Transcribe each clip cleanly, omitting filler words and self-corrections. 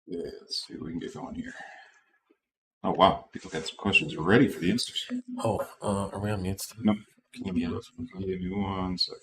Yeah, let's see what we can get going here. Oh, wow. People got some questions ready for the Instars. Oh, are we on mute still? No. Can you be on? Give me 1 second.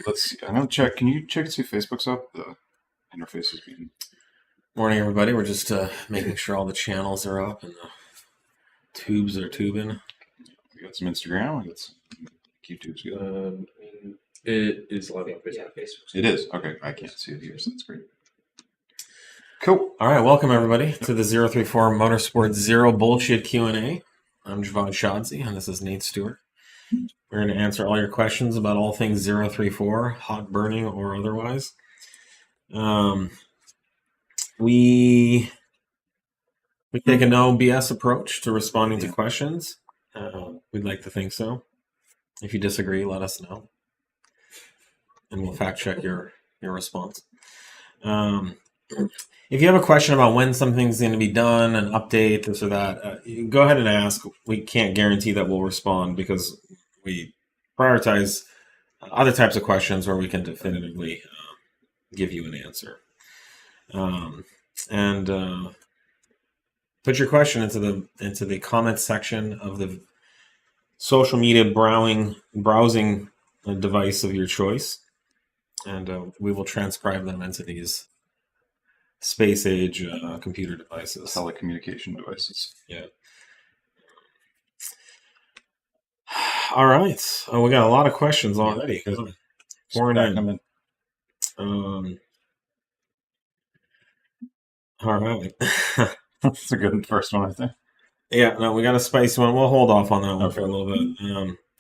Let's see. I'm going to check. Can you check and see if Facebook's up? The interface is being. Morning, everybody. We're just making sure all the channels are up and the tubes are tubing. We got some Instagram. We got some YouTube's good. It is live on Facebook. Yeah, Facebook. It is? Okay. I can't see it here, so that's great. Cool. All right. Welcome, everybody, to the 034 Motorsport Zero Bullshit Q&A. I'm Javad Shadzi, and this is Nate Stewart. We're going to answer all your questions about all things 034, hot burning or otherwise. We take a no BS approach to responding to questions. We'd like to think so. If you disagree, let us know, and we'll fact check your response. If you have a question about when something's going to be done, an update, this or that, go ahead and ask. We can't guarantee that we'll respond because we prioritize other types of questions where we can definitively give you an answer. And put your question into the comments section of the social media browsing device of your choice, and we will transcribe them into these space age computer devices, Telecommunication devices. Yeah. All right. Oh, we got a lot of questions already. Pouring in. All right. That's a good first one, I think. Yeah, no, we got a spicy one. We'll hold off on that one for a little bit.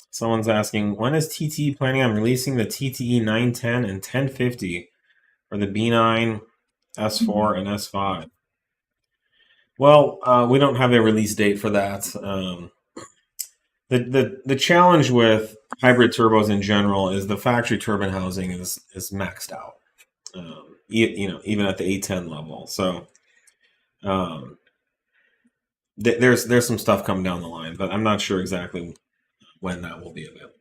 Someone's asking, when is TTE planning on releasing the TTE 910 and 1050 for the B9, S4, and S5? Well, we don't have a release date for that. The challenge with hybrid turbos in general is the factory turbine housing is maxed out. Even at the A10 level. So there's some stuff coming down the line, but I'm not sure exactly when that will be available.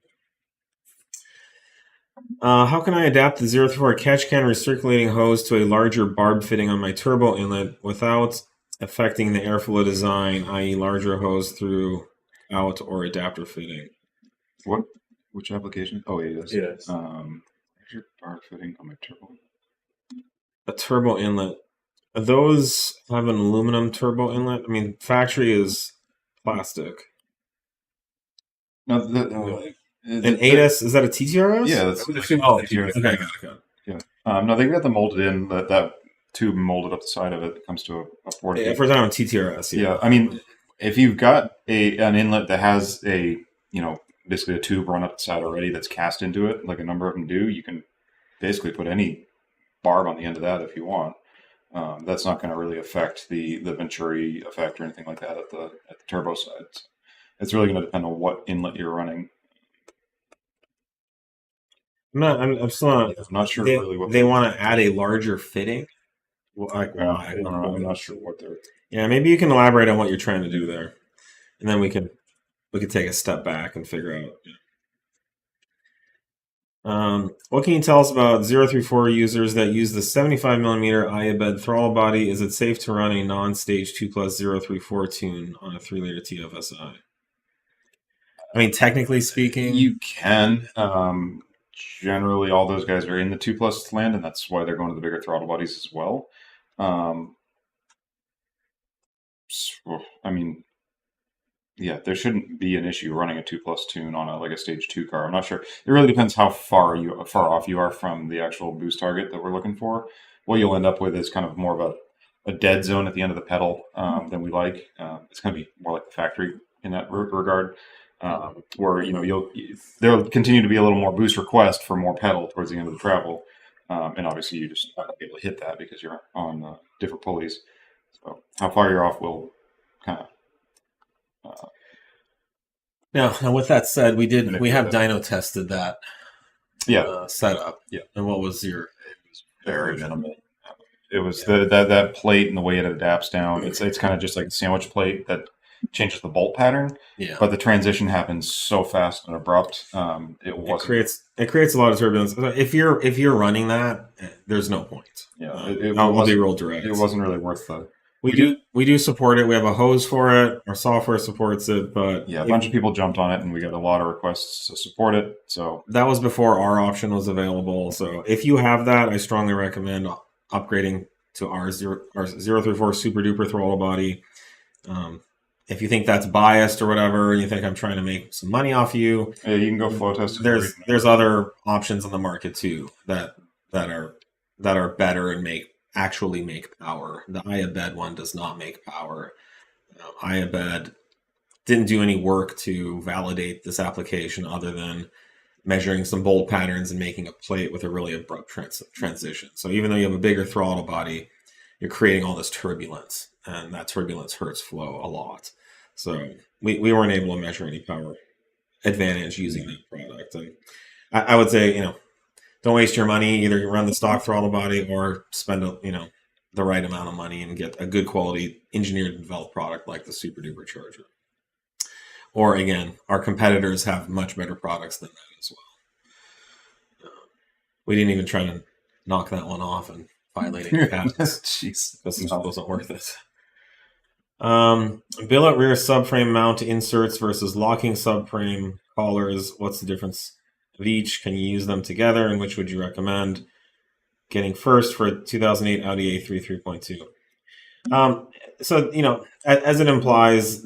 How can I adapt the 034 catch can recirculating hose to a larger barb fitting on my turbo inlet without affecting the airflow design, i.e. larger hose throughout or adapter fitting? Which application? Oh, it is. Yes. Larger barb fitting on my turbo. A turbo inlet. Those have an aluminum turbo inlet. I mean, factory is plastic. No, an 8S, is that a TTRS? Yeah, that's TTRS. Okay. Yeah. No, they've got the molded in, that tube molded up the side of it comes to a 40. Yeah, if we're talking about TTRS, yeah. I mean, if you've got an inlet that has basically a tube run up the side already that's cast into it, like a number of them do, you can basically put any barb on the end of that if you want. That's not going to really affect the Venturi effect or anything like that at the turbo side. So it's really going to depend on what inlet you're running. I'm still not sure really what they want to add a larger fitting. Well, I don't know. I'm not sure what they're. Yeah, maybe you can elaborate on what you're trying to do there, and then we could take a step back and figure out. What can you tell us about 034 users that use the 75mm Iabed throttle body? Is it safe to run a non-stage 2+ 034 tune on a 3-liter TFSI? I mean, technically speaking, you can. Generally, all those guys are in the 2+ land, and that's why they're going to the bigger throttle bodies as well. I mean, yeah, there shouldn't be an issue running a 2+ tune on a stage 2 car. I'm not sure. It really depends how far off you are from the actual boost target that we're looking for. What you'll end up with is kind of more of a dead zone at the end of the pedal than we like. It's going to be more like the factory in that regard, where there'll continue to be a little more boost request for more pedal towards the end of the travel, and obviously you just not gonna be able to hit that because you're on different pulleys. So how far you're off will kind of. Now, with that said, we have dyno tested that setup. Yeah. And what was your Very minimal. It was that plate and the way it adapts down. It's kind of just like a sandwich plate that changes the bolt pattern. Yeah. But the transition happens so fast and abrupt. It creates a lot of turbulence. If you're running that, there's no point. Yeah. I'll be real direct. It wasn't really worth the. We do support it. We have a hose for it. Our software supports it, but yeah, a bunch of people jumped on it, and we got a lot of requests to support it. So that was before our option was available. So if you have that, I strongly recommend upgrading to our 034 Super Duper throttle body. If you think that's biased or whatever, and you think I'm trying to make some money off you, yeah, you can go flow test. There's other options on the market too that are better and actually make power. The Iabed one does not make power. Iabed didn't do any work to validate this application other than measuring some bolt patterns and making a plate with a really abrupt transition. So even though you have a bigger throttle body, you're creating all this turbulence, and that turbulence hurts flow a lot. So we weren't able to measure any power advantage using that product. And I would say, don't waste your money. Either you run the stock throttle body or spend the right amount of money and get a good quality engineered and developed product like the Super Duper Charger. Or again, our competitors have much better products than that as well. We didn't even try to knock that one off and violate any patents. Jeez, this wasn't worth it. Billet rear subframe mount inserts versus locking subframe collars. What's the difference of each? Can you use them together, and which would you recommend getting first for a 2008 Audi A3 3.2? So, as it implies,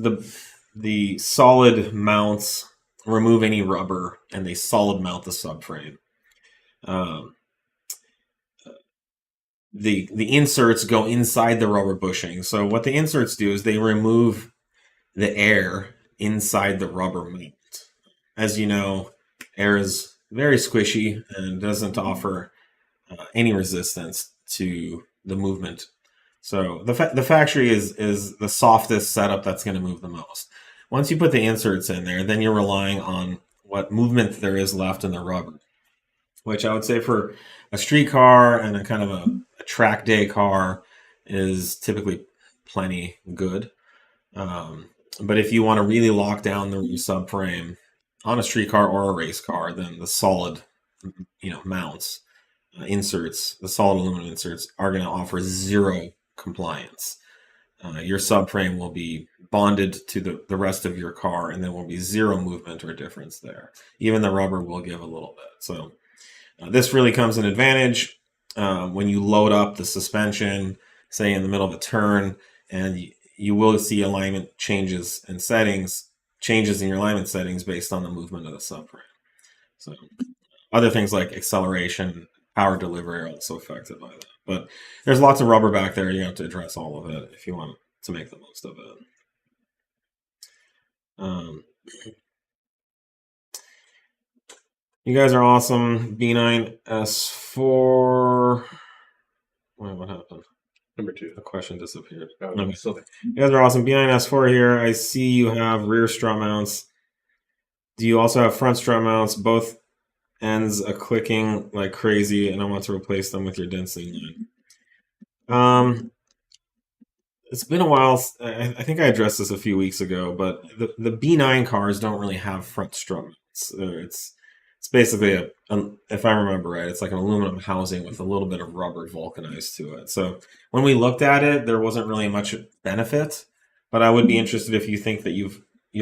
the solid mounts remove any rubber and they solid mount the subframe. The inserts go inside the rubber bushing. So what the inserts do is they remove the air inside the rubber mount. As you know, air is very squishy and doesn't offer any resistance to the movement. So the factory is the softest setup that's going to move the most. Once you put the inserts in there, then you're relying on what movement there is left in the rubber, which I would say for a street car and a kind of a track day car is typically plenty good. But if you want to really lock down the subframe on a street car or a race car, then the solid, mounts, inserts, the solid aluminum inserts are going to offer zero compliance. Your subframe will be bonded to the rest of your car, and there will be zero movement or difference there. Even the rubber will give a little bit. So this really comes in advantage when you load up the suspension, say in the middle of a turn, and you will see alignment changes in your alignment settings based on the movement of the subframe. So other things like acceleration, power delivery are also affected by that. But there's lots of rubber back there. You have to address all of it if you want to make the most of it. You guys are awesome. B9 S4. Wait, what happened? Number 2. The question disappeared. Okay. You guys are awesome. B9 S4 here. I see you have rear strut mounts. Do you also have front strut mounts? Both ends are clicking like crazy, and I want to replace them with your density line. It's been a while. I think I addressed this a few weeks ago, but the B9 cars don't really have front strut mounts. It's basically if I remember right, it's like an aluminum housing with a little bit of rubber vulcanized to it. So when we looked at it, there wasn't really much benefit. But I would be interested if you think that you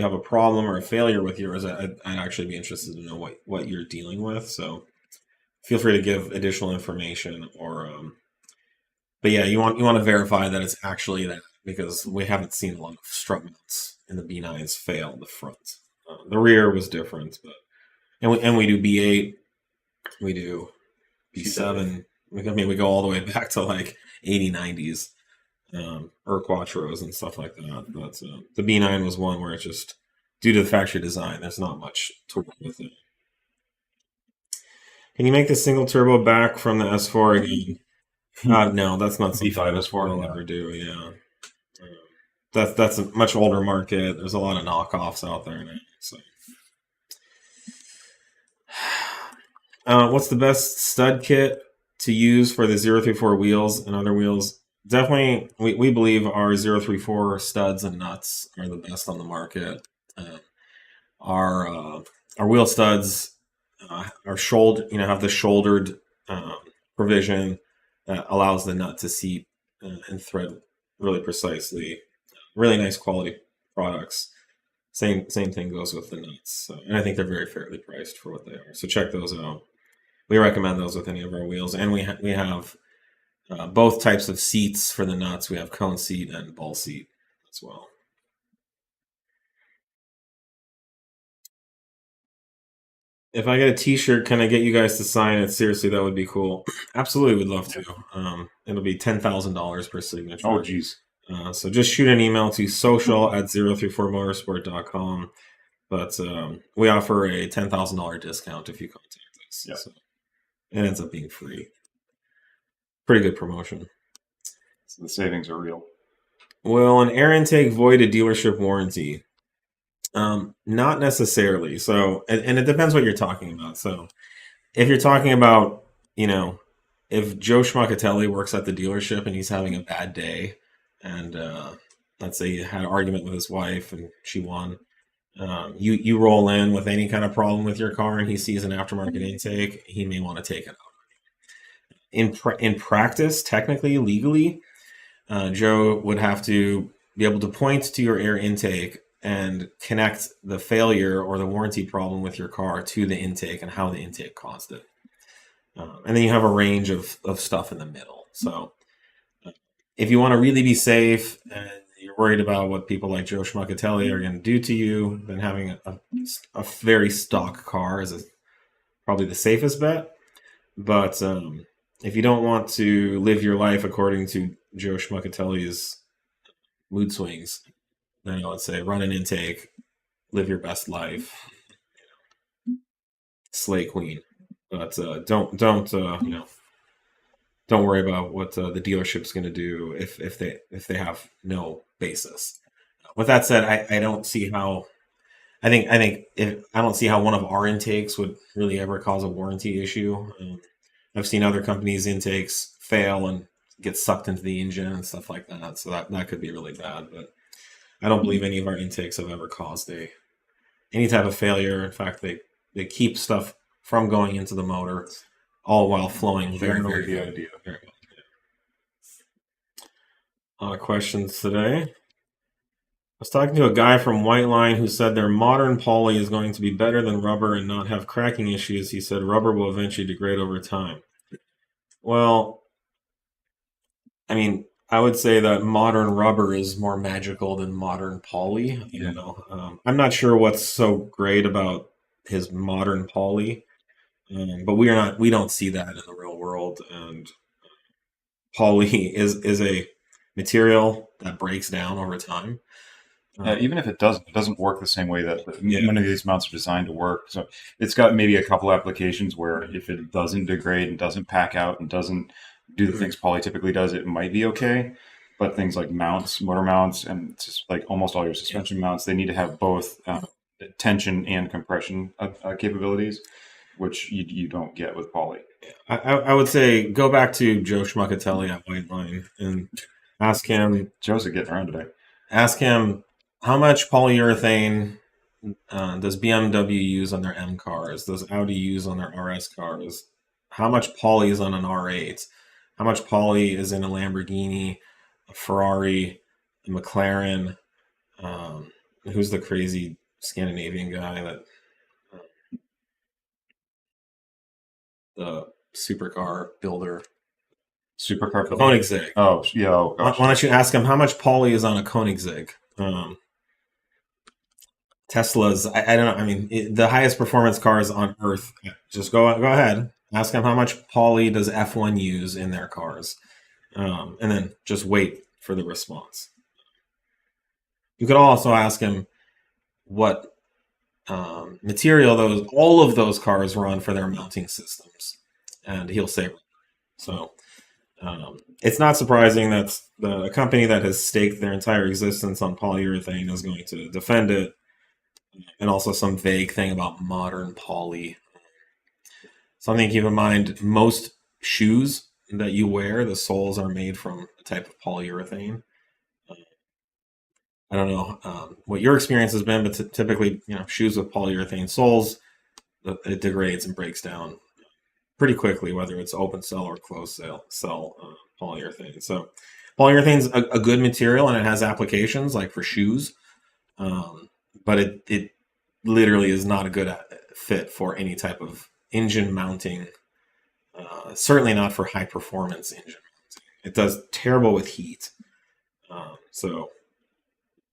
have a problem or a failure with yours. I'd actually be interested to know what you're dealing with. So feel free to give additional information or. But yeah, you want to verify that it's actually that because we haven't seen a lot of strut mounts in the B9s fail the front. The rear was different, but and we do B8, we do B7. We go all the way back to like 80, 90s, or quattros and stuff like that. But the B9 was one where it's just due to the factory design, there's not much to work with it. Can you make the single turbo back from the S4 again? No, that's not something B5 S4 we'll ever do. Yeah, that's a much older market. There's a lot of knockoffs out there now. So, what's the best stud kit to use for the 034 wheels and other wheels? Definitely, we believe our 034 studs and nuts are the best on the market. Our wheel studs are shouldered, have the shouldered provision that allows the nut to seat and thread really precisely. Really nice quality products. Same thing goes with the nuts, and I think they're very fairly priced for what they are. So check those out. We recommend those with any of our wheels, and we have both types of seats for the nuts. We have cone seat and ball seat as well. If I get a T-shirt, can I get you guys to sign it? Seriously, that would be cool. Absolutely, would love to. It'll be $10,000 per signature. Oh, geez. So just shoot an email to social@034motorsport.com. But we offer a $10,000 discount if you contact us. Yep. So it ends up being free. Pretty good promotion. So the savings are real. Will an air intake void a dealership warranty? Not necessarily. So, and it depends what you're talking about. So, if you're talking about, if Joe Schmuckatelli works at the dealership and he's having a bad day, and let's say you had an argument with his wife and she won, you roll in with any kind of problem with your car and he sees an aftermarket intake, he may want to take it out. In practice, technically, legally, Joe would have to be able to point to your air intake and connect the failure or the warranty problem with your car to the intake and how the intake caused it. And then you have a range of stuff in the middle. So if you want to really be safe and you're worried about what people like Joe Schmuckatelli are going to do to you, then having a very stock car is probably the safest bet. But if you don't want to live your life according to Joe Schmuckatelli's mood swings, then I would say run an intake, live your best life, slay queen. But don't worry about what the dealership's going to do if they have no basis. With that said, I don't see how. I don't see how one of our intakes would really ever cause a warranty issue. I've seen other companies' intakes fail and get sucked into the engine and stuff like that, so that could be really bad. But I don't believe any of our intakes have ever caused any type of failure. In fact, they keep stuff from going into the motor, all while flowing very, very, very well. A lot of questions today. I was talking to a guy from Whiteline who said their modern poly is going to be better than rubber and not have cracking issues. He said rubber will eventually degrade over time. Well, I mean, I would say that modern rubber is more magical than modern poly. I'm not sure what's so great about his modern poly, but we don't see that in the real world. And poly is a material that breaks down over time. Even if it doesn't work the same way that none of these mounts are designed to work. So it's got maybe a couple applications where if it doesn't degrade and doesn't pack out and doesn't do the things poly typically does, it might be okay. But things like mounts, motor mounts, and just like almost all your suspension mounts, they need to have both tension and compression capabilities, which you don't get with poly. I would say go back to Joe Schmuckatelli at Whiteline and ask him. Joe's getting around today. Ask him how much polyurethane does BMW use on their M cars? Does Audi use on their RS cars? How much poly is on an R8? How much poly is in a Lamborghini, a Ferrari, a McLaren? Who's the crazy Scandinavian guy that the supercar builder? Supercar. Koenigsegg. Oh, yeah. Oh, Why gosh. don't you ask him how much poly is on a Koenigsegg? Tesla's, I don't know. I mean, the highest performance cars on Earth. Just go ahead. Ask them how much poly does F1 use in their cars, and then just wait for the response. You could also ask him what material all of those cars run for their mounting systems, and he'll say so. It's not surprising that the company that has staked their entire existence on polyurethane is going to defend it. And also some vague thing about modern poly. Something to keep in mind, most shoes that you wear, the soles are made from a type of polyurethane. I don't know what your experience has been, but typically, shoes with polyurethane soles, it degrades and breaks down pretty quickly, whether it's open cell or closed cell polyurethane. So polyurethane is a good material, and it has applications like for shoes. But it literally is not a good fit for any type of engine mounting. Certainly not for high performance engine mounting. It does terrible with heat. So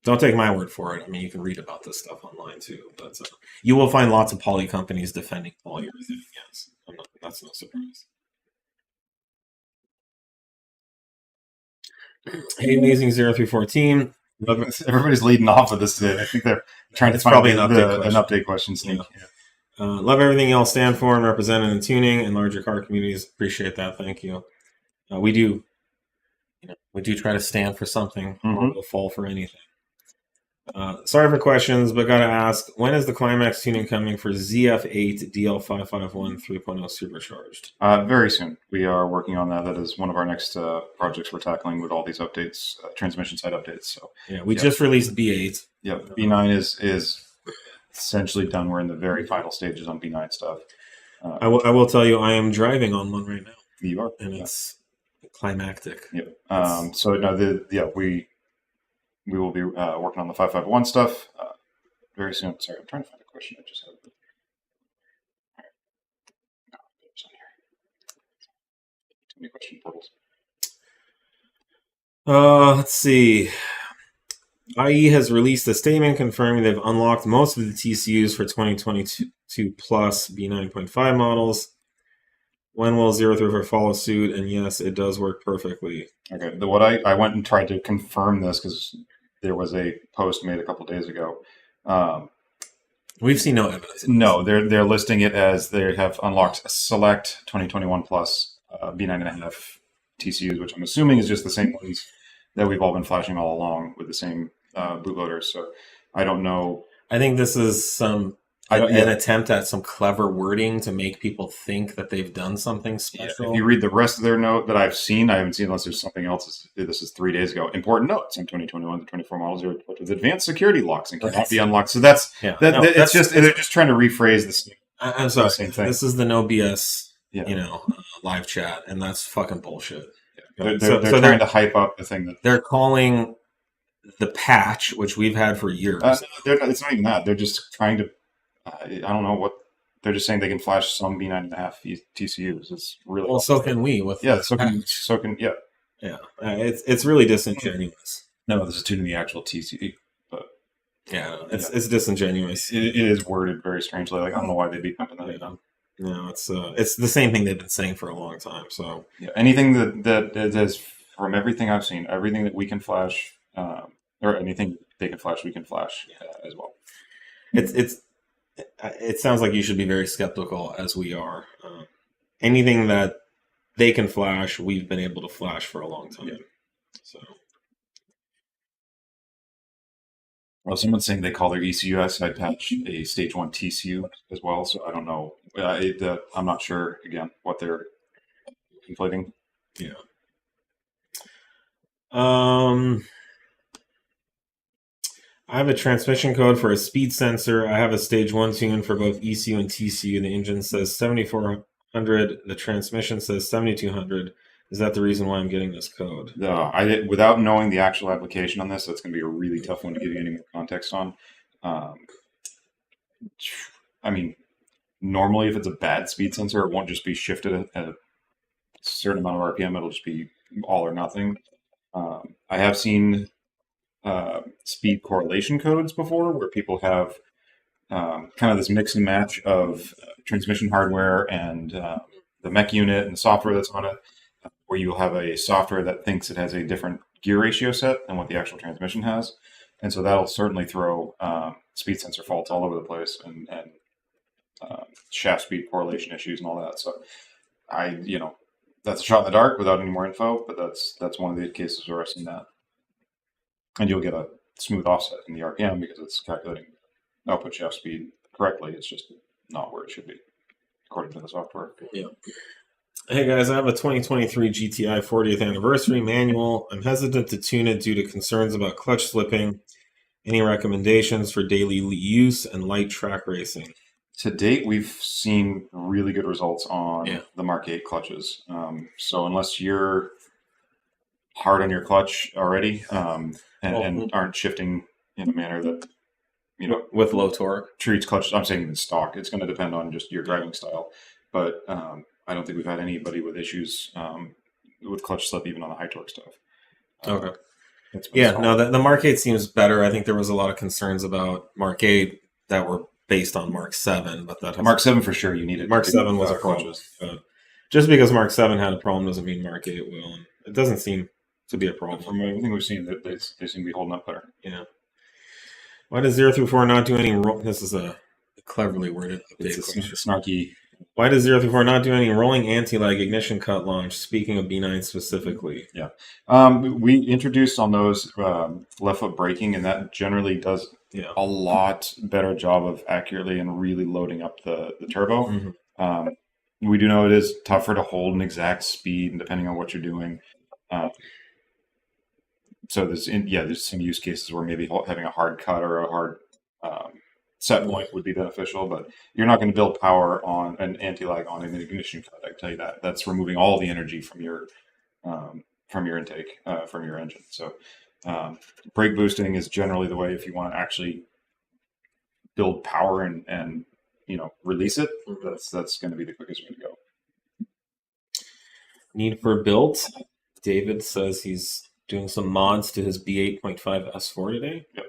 don't take my word for it. I mean, you can read about this stuff online too. But you will find lots of poly companies defending polyurethane. Yes, that's no surprise. Hey, amazing 0314. Everybody's leading off with this today. I think they're trying to find probably an update question. Yeah. Love everything y'all stand for and represent in tuning and larger car communities. Appreciate that. Thank you. We do try to stand for something or we'll fall for anything. Sorry for questions, but gotta ask, when is the Klimax tuning coming for ZF8 AL551 3.0 Supercharged? Very soon. We are working on that. That is one of our next projects we're tackling with all these updates, transmission side updates. So we just released B8. Yeah, B9 is essentially done. We're in the very final stages on B9 stuff. I will tell you, I am driving on one right now. You are, and it's climactic. Yep. So no, we will be working on the 551 stuff very soon. Sorry, I'm trying to find a question I just had. All right. No, it's on here. Too many question portals. Let's see. IE has released a statement confirming they've unlocked most of the TCUs for 2022 plus B9.5 models. When will 034 follow suit? And yes, it does work perfectly. Okay. What I went and tried to confirm this because there was a post made a couple of days ago. We've seen no evidence. No, they're listing it as they have unlocked select 2021 plus B9.5 TCUs, which I'm assuming is just the same ones that we've all been flashing all along with the same bootloaders. So I don't know. I think this is an attempt at some clever wording to make people think that they've done something special. Yeah, if you read the rest of their note that I haven't seen unless there's something else. This is 3 days ago. Important note: some 2021 to 24 models are equipped with advanced security locks and cannot be unlocked. So they're just trying to rephrase this. I'm sorry. Same thing. This is the no BS, live chat, and that's fucking bullshit. Yeah. They're trying to hype up the thing that they're calling the patch, which we've had for years. It's not even that. They're just trying to. I don't know what they're just saying. They can flash some B9.5 TCUs. It's really well. So can we. With so can yeah. It's really disingenuous. No, this is tuning the actual TCU, but it's disingenuous. It is worded very strangely. Like I don't know why they'd be pumping that. No, it's the same thing they've been saying for a long time. So anything that is from everything I've seen, everything that we can flash, or anything they can flash, we can flash as well. It sounds like you should be very skeptical, as we are. Anything that they can flash, we've been able to flash for a long time. Yeah. So, well, someone's saying they call their ECU side patch a stage 1 TCU as well. So I don't know. I'm not sure again what they're conflating. Yeah. I have a transmission code for a speed sensor. I have a stage 1 tune for both ECU and TCU. The engine says 7400. The transmission says 7200. Is that the reason why I'm getting this code? Without knowing the actual application on this, that's going to be a really tough one to give you any more context on. I mean, normally if it's a bad speed sensor, it won't just be shifted a certain amount of RPM, it'll just be all or nothing. I have seen speed correlation codes before where people have kind of this mix and match of transmission hardware and the mech unit and the software that's on it, where you'll have a software that thinks it has a different gear ratio set than what the actual transmission has. And so that'll certainly throw speed sensor faults all over the place and shaft speed correlation issues and all that. So that's a shot in the dark without any more info, but that's one of the cases where I've seen that. And you'll get a smooth offset in the RPM because it's calculating output shaft speed correctly. It's just not where it should be according to the software. Yeah. Hey guys, I have a 2023 GTI 40th anniversary manual. I'm hesitant to tune it due to concerns about clutch slipping. Any recommendations for daily use and light track racing? To date, we've seen really good results on the Mk8 clutches. So unless you're hard on your clutch already and aren't shifting in a manner that with low torque treats clutches, I'm saying in stock, it's going to depend on just your driving style. But I don't think we've had anybody with issues with clutch slip even on the high torque stuff. Okay. No, the Mk8 seems better. I think there was a lot of concerns about Mk8 that were based on Mark 7, but that Mark 7 for sure you needed. Mark 7 was a problem. Just because Mark 7 had a problem doesn't mean Mk8 will. And it doesn't seem to be a problem. From everything we've seen, they seem to be holding up better. Yeah. Why does 0 through 4 not do any? This is a cleverly worded update. It's a snarky. Why does 0 through 4 not do any rolling anti-lag ignition cut launch? Speaking of B9 specifically. Yeah. We introduced on those left foot braking, and that generally does a lot better job of accurately and really loading up the turbo. Mm-hmm. We do know it is tougher to hold an exact speed depending on what you're doing. So there's some use cases where maybe having a hard cut or a hard set point would be beneficial, but you're not going to build power on an anti-lag on an ignition cut. I can tell you that. That's removing all the energy from your intake, from your engine. So brake boosting is generally the way if you want to actually build power and release it. That's going to be the quickest way to go. Need for built. David says he's doing some mods to his B8.5 S4 today. Yep.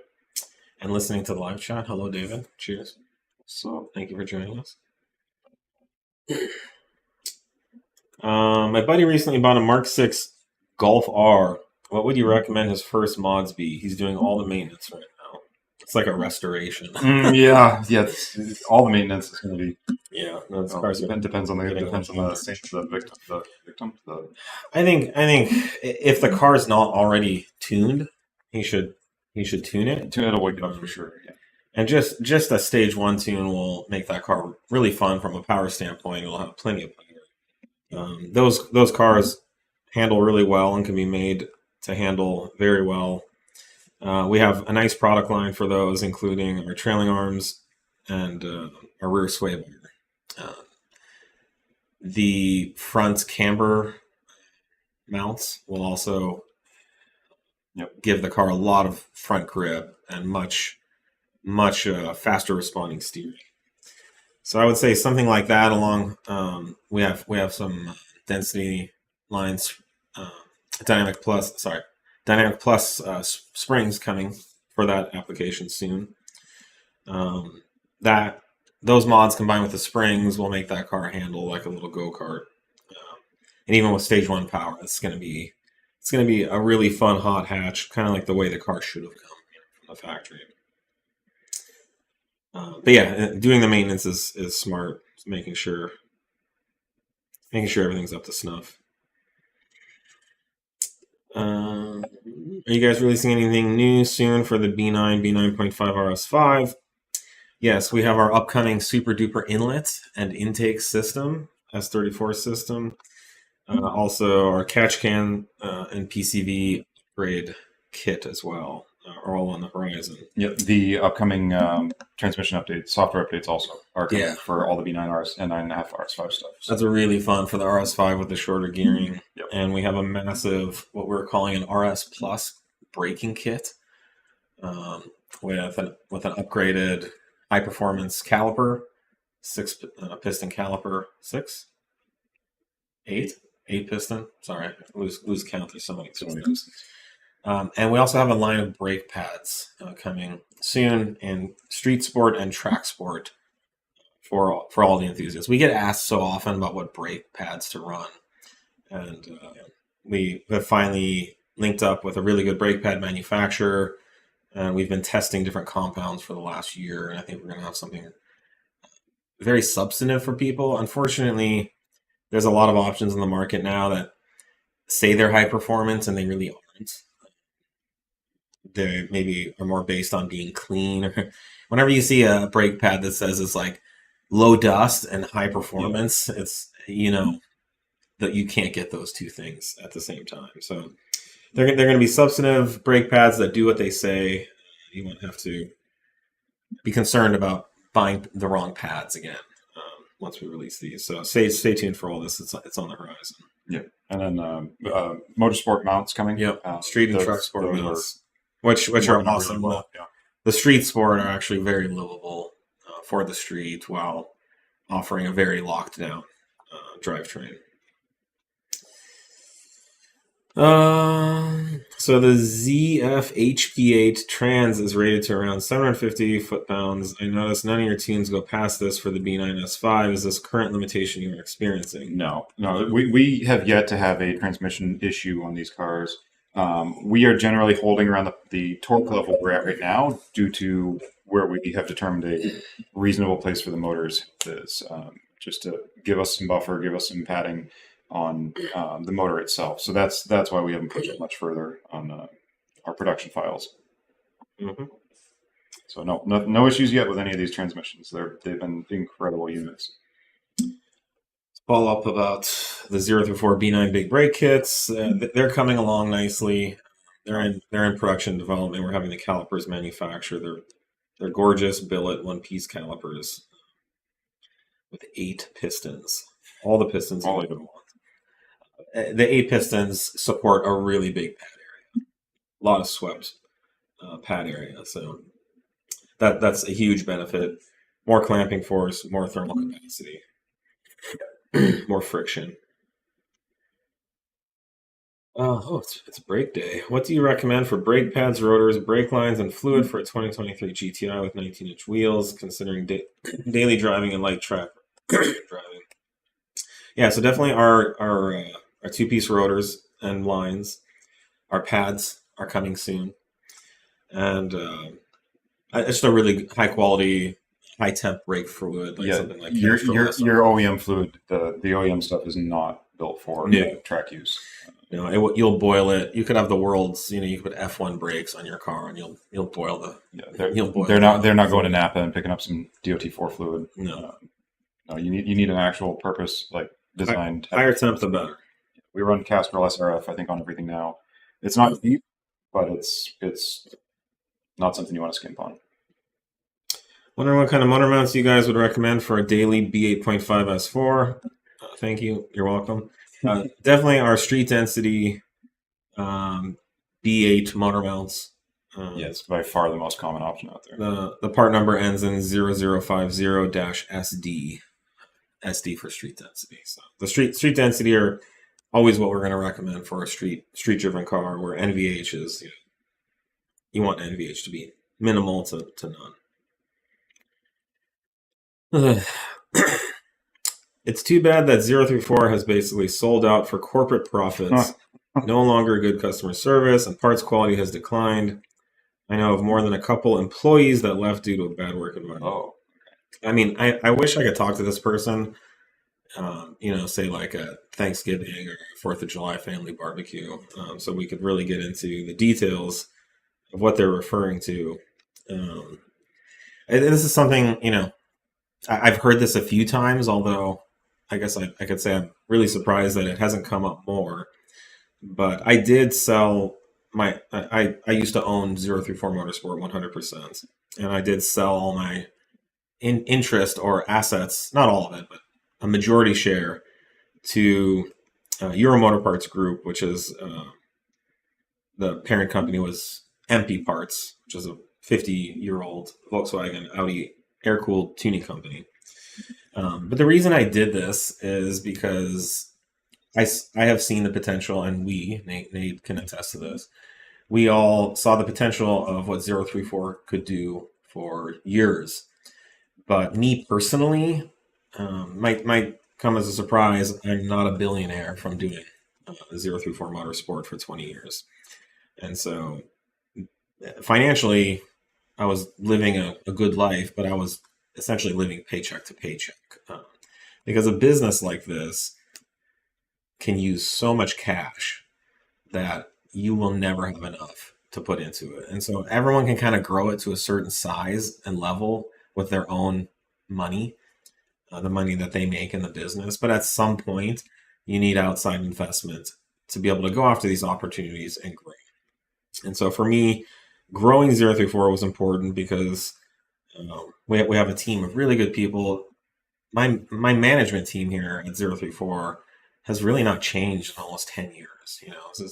And listening to the live chat. Hello, David. Cheers. So thank you for joining us. My buddy recently bought a Mark 6 Golf R. What would you recommend his first mods be? He's doing all the maintenance right now. It's like a restoration. Yeah. All the maintenance is going to be. Yeah, it depends on the victim. I think if the car's not already tuned, he should tune it. It'll wake it up for sure. Yeah. And just a stage 1 tune will make that car really fun from a power standpoint. It'll have plenty of power. Those cars handle really well and can be made to handle very well. We have a nice product line for those, including our trailing arms and our rear sway bar. The front camber mounts will also give the car a lot of front grip and much faster responding steering. So I would say something like that. Along we have some density lines, Dynamic Plus springs coming for that application soon. Those mods combined with the springs will make that car handle like a little go-kart. And even with stage 1 power, it's going to be a really fun hot hatch, kind of like the way the car should have come from the factory. But yeah, doing the maintenance is smart. It's making sure everything's up to snuff. Are you guys releasing anything new soon for the B9 B9.5 RS5? Yes, we have our upcoming super duper inlet and intake system, S34 system. Also, our catch can and PCV upgrade kit as well are all on the horizon. Yep, the upcoming transmission updates, software updates also are coming for all the B9 RS and 9.5 RS5 stuff. So. That's really fun for the RS5 with the shorter gearing. Yep. And we have a massive, what we're calling an RS Plus braking kit with an upgraded high performance caliper, 6 piston caliper, 6, 8. 8 piston. Sorry, lose count. There's so many So many pistons. And we also have a line of brake pads coming soon in street sport and track sport for all the enthusiasts. We get asked so often about what brake pads to run, and we have finally linked up with a really good brake pad manufacturer, and we've been testing different compounds for the last year, and I think we're going to have something very substantive for people. Unfortunately, there's a lot of options in the market now that say they're high performance and they really aren't. They maybe are more based on being clean. Or whenever you see a brake pad that says it's like low dust and high performance, it's, you know, that you can't get those two things at the same time. So they're going to be substantive brake pads that do what they say. You won't have to be concerned about buying the wrong pads again once we release these. So stay tuned for all this. It's on the horizon. Yeah, and then motorsport mounts coming. Yep, street and truck sport mounts, which are awesome. Really well. Yeah. The street sport are actually very livable for the street while offering a very locked down drivetrain. So the ZF8 Trans is rated to around 750 foot-pounds. I noticed none of your tunes go past this for the B9 S5. Is this current limitation you are experiencing? No. We have yet to have a transmission issue on these cars. We are generally holding around the torque level we're at right now due to where we have determined a reasonable place for the motors is, just to give us some buffer, give us some padding on the motor itself. So that's why we haven't pushed it much further on our production files. Mm-hmm. So no issues yet with any of these transmissions. They've been incredible units. Follow up about the 0 through 4 B9 big brake kits. They're coming along nicely. They're in production development. We're having the calipers manufactured. They're gorgeous billet one-piece calipers with 8 pistons. All the pistons you would want. The 8 pistons support a really big pad area. A lot of swept pad area. So that's a huge benefit. More clamping force, more thermal capacity, more friction. It's brake day. What do you recommend for brake pads, rotors, brake lines, and fluid for a 2023 GTI with 19-inch wheels, considering daily driving and light track driving? Yeah, so definitely our two-piece rotors and lines, our pads are coming soon, and it's a really high-quality, high-temp brake fluid, like something like your OEM fluid. The OEM stuff is not built for track use. You'll boil it. You could have the world's, you could put F1 brakes on your car, and you'll boil the. Yeah, they're not going to Napa and picking up some DOT4 fluid. No, you need an actual purpose like designed. Higher temp the better. We run Castrol SRF, I think, on everything now. It's not deep, but it's not something you want to skimp on. Wondering what kind of motor mounts you guys would recommend for a daily B8.5 S4. Thank you. You're welcome. Definitely our street density B8 motor mounts. It's by far the most common option out there. The part number ends in 0050-SD. SD for street density. So the street density are always what we're going to recommend for a street driven car, where NVH is you want NVH to be minimal to none. It's too bad that 0 through 4 has basically sold out for corporate profits. No longer good customer service, and parts quality has declined. I know of more than a couple employees that left due to a bad work environment. Oh. I mean, I wish I could talk to this person, say like a Thanksgiving or 4th of July family barbecue, so we could really get into the details of what they're referring to. And this is something, I've heard this a few times, although I guess I could say I'm really surprised that it hasn't come up more. But I did sell I used to own 0 through 4 Motorsport 100%, and I did sell all my interest or assets, not all of it, but a majority share to Euro Motor Parts Group, which is the parent company was MP Parts, which is a 50-year-old Volkswagen Audi air-cooled tuning company. But the reason I did this is because I have seen the potential, and Nate can attest to this. We all saw the potential of what 034 could do for years. But me personally, might come as a surprise. I'm not a billionaire from doing 034 motorsport for 20 years. And so financially, I was living a good life, but I was essentially living paycheck to paycheck. Because a business like this can use so much cash that you will never have enough to put into it. And so everyone can kind of grow it to a certain size and level with their own money, the money that they make in the business. But at some point, you need outside investment to be able to go after these opportunities and grow. And so for me, growing 034 was important because we have a team of really good people. My management team here at 034 has really not changed in almost 10 years.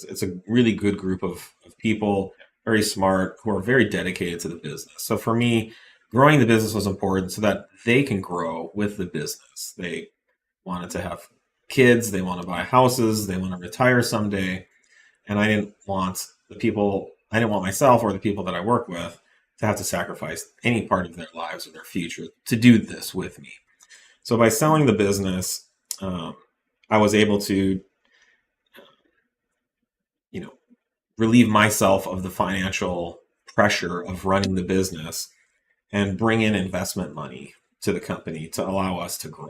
It's a really good group of people, very smart, who are very dedicated to the business. So for me, growing the business was important so that they can grow with the business. They wanted to have kids, they want to buy houses, they want to retire someday. And I didn't want myself or the people that I work with to have to sacrifice any part of their lives or their future to do this with me. So by selling the business, I was able to, relieve myself of the financial pressure of running the business and bring in investment money to the company to allow us to grow.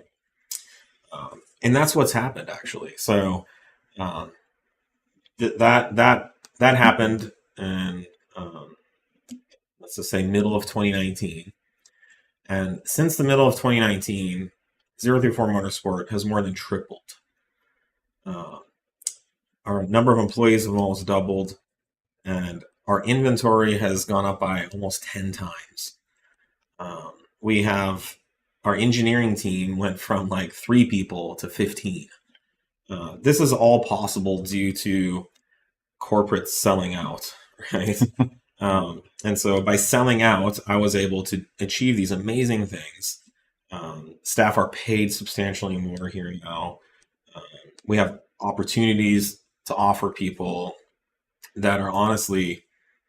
And that's what's happened, actually. So that happened in, let's just say, middle of 2019. And since the middle of 2019, 034 Motorsport has more than tripled. Our number of employees have almost doubled, and our inventory has gone up by almost 10 times. We have our engineering team went from like 3 people to 15. This is all possible due to corporate selling out, right? And so by selling out, I was able to achieve these amazing things. Staff are paid substantially more here now. We have opportunities to offer people that are honestly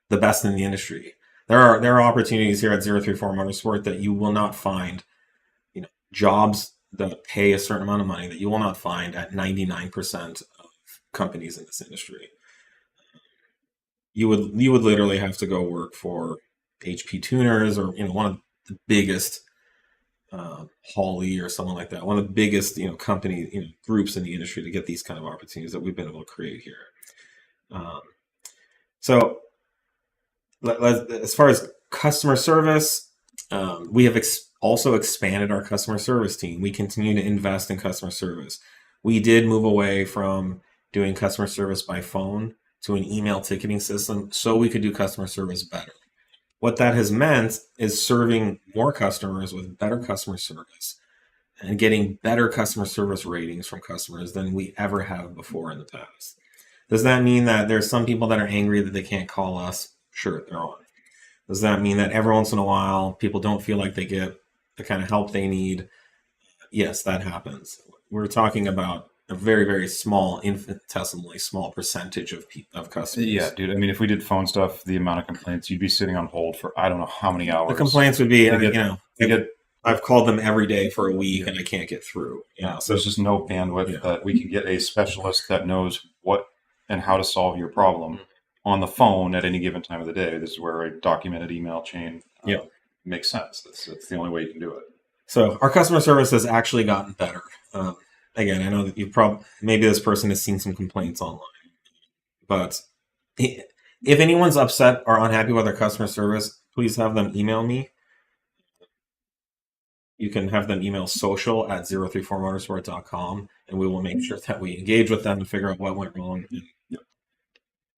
the best in the industry. There are opportunities here at 034 Motorsport that you will not find, jobs that pay a certain amount of money that you will not find at 99% of companies in this industry. You would literally have to go work for HP Tuners or one of the biggest, Hawley or someone like that, one of the biggest company groups in the industry to get these kind of opportunities that we've been able to create here. So as far as customer service, we have also expanded our customer service team. We continue to invest in customer service. We did move away from doing customer service by phone to an email ticketing system so we could do customer service better. What that has meant is serving more customers with better customer service and getting better customer service ratings from customers than we ever have before in the past. Does that mean that there's some people that are angry that they can't call us? Sure, there are. Does that mean that every once in a while people don't feel like they get the kind of help they need? Yes, that happens. We're talking about a very, very small, infinitesimally small percentage of customers. Yeah, dude. I mean, if we did phone stuff, the amount of complaints, you'd be sitting on hold for I don't know how many hours. The complaints would be, I've called them every day for a week and I can't get through. So there's just no bandwidth that we can get a specialist that knows what and how to solve your problem on the phone at any given time of the day. This is where a documented email chain makes sense. That's the only way you can do it. So our customer service has actually gotten better. Again, I know that maybe this person has seen some complaints online, but if anyone's upset or unhappy with our customer service, please have them email me. You can have them email social@034motorsport.com, and we will make sure that we engage with them to figure out what went wrong and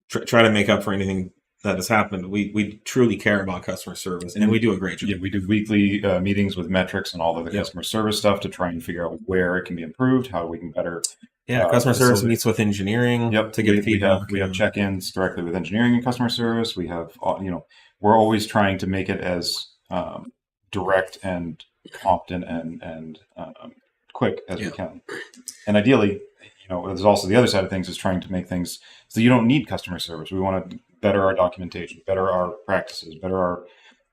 try to make up for anything that has happened. We truly care about customer service, and we do a great job. Yeah, we do weekly meetings with metrics and all of the customer service stuff to try and figure out where it can be improved, how we can better. Customer service meets with engineering to get feedback. We have check-ins directly with engineering and customer service. We have, we're always trying to make it as direct and competent and quick as we can. And ideally, there's also the other side of things is trying to make things so you don't need customer service. We want to better our documentation, better our practices, better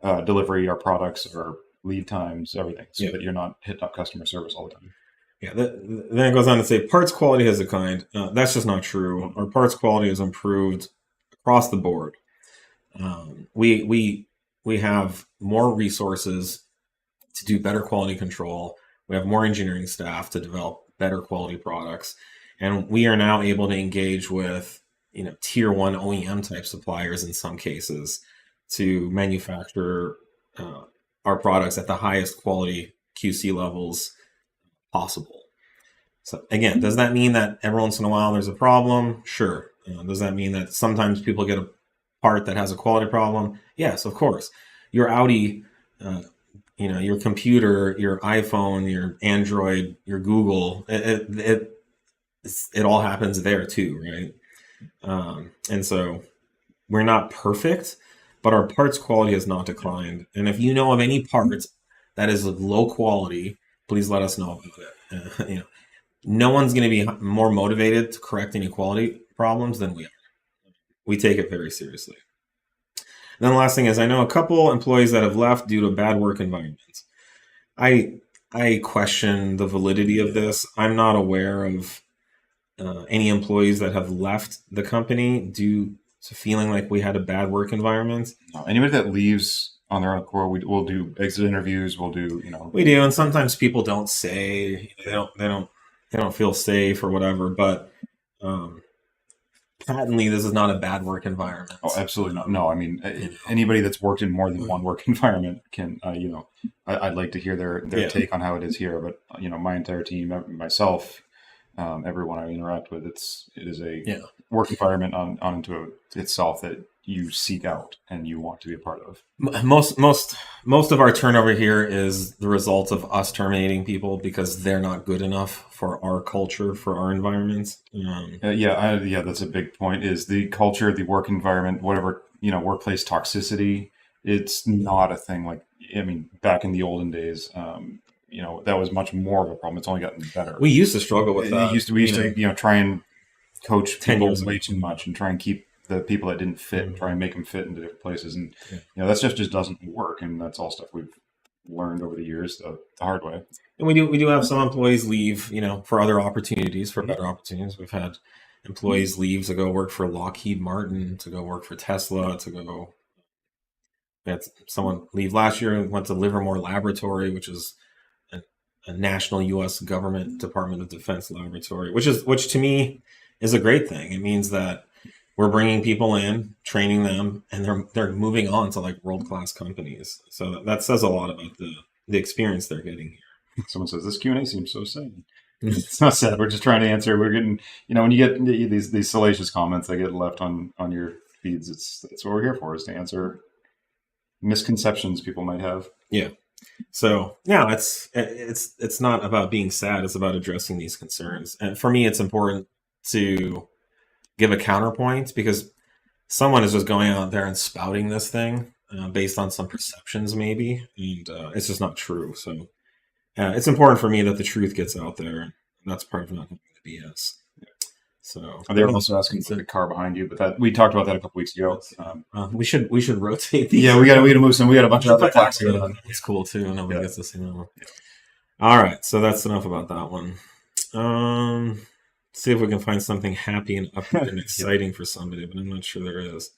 our delivery, our products, our lead times, everything, so that you're not hitting up customer service all the time. Yeah, then it goes on to say parts quality has declined. That's just not true. Our parts quality has improved across the board. We have more resources to do better quality control. We have more engineering staff to develop better quality products, and we are now able to engage with tier 1 OEM type suppliers in some cases to manufacture our products at the highest quality QC levels possible. So again, does that mean that every once in a while there's a problem? Sure. Does that mean that sometimes people get a part that has a quality problem? Yes, of course. Your Audi, your computer, your iPhone, your Android, your Google, it all happens there too, right? And so we're not perfect, but our parts quality has not declined. And if you know of any parts that is of low quality, please let us know about it. No one's going to be more motivated to correct any quality problems than we are. We take it very seriously. And then the last thing is, I know a couple employees that have left due to bad work environments. I question the validity of this. I'm not aware of any employees that have left the company due to feeling like we had a bad work environment. No, anybody that leaves on their own core, we'll do exit interviews. We'll do, We do, and sometimes people don't say they don't feel safe or whatever. But patently, this is not a bad work environment. Oh, absolutely not. No, I mean, anybody that's worked in more than one work environment can, I'd like to hear their take on how it is here. But my entire team, myself, everyone I interact with, it is a work environment onto itself that you seek out and you want to be a part of. Most of our turnover here is the result of us terminating people because they're not good enough for our culture, for our environment. That's a big point. Is the culture, the work environment, whatever workplace toxicity. It's not a thing like back in the olden days. That was much more of a problem. It's only gotten better. We used to struggle with that. We used to try and coach people way too much and try and keep the people that didn't fit and try and make them fit into different places. And that stuff just doesn't work. And that's all stuff we've learned over the years the hard way. And we do have some employees leave, for other opportunities, for better opportunities. We've had employees leave to go work for Lockheed Martin, to go work for Tesla, we had someone leave last year and went to Livermore Laboratory, which is a national U.S. government Department of Defense laboratory, which to me is a great thing. It means that we're bringing people in, training them, and they're moving on to like world-class companies. So that says a lot about the experience they're getting here. Someone says this Q&A seems so sad. It's not sad. We're just trying to answer. We're getting, when you get these salacious comments that get left on your feeds, that's what we're here for, is to answer misconceptions people might have. Yeah. So yeah, it's not about being sad. It's about addressing these concerns. And for me, it's important to give a counterpoint because someone is just going out there and spouting this thing based on some perceptions, maybe, and it's just not true. So it's important for me that the truth gets out there. And that's part of not having the BS. So they were also asking for the car behind you, but we talked about that a couple weeks ago. We should rotate these. Yeah, we got to move some. We got a bunch of other plaques going on. It's cool too. Nobody gets to see that one. All right, so that's enough about that one. See if we can find something happy and upbeat and exciting for somebody, but I'm not sure there is.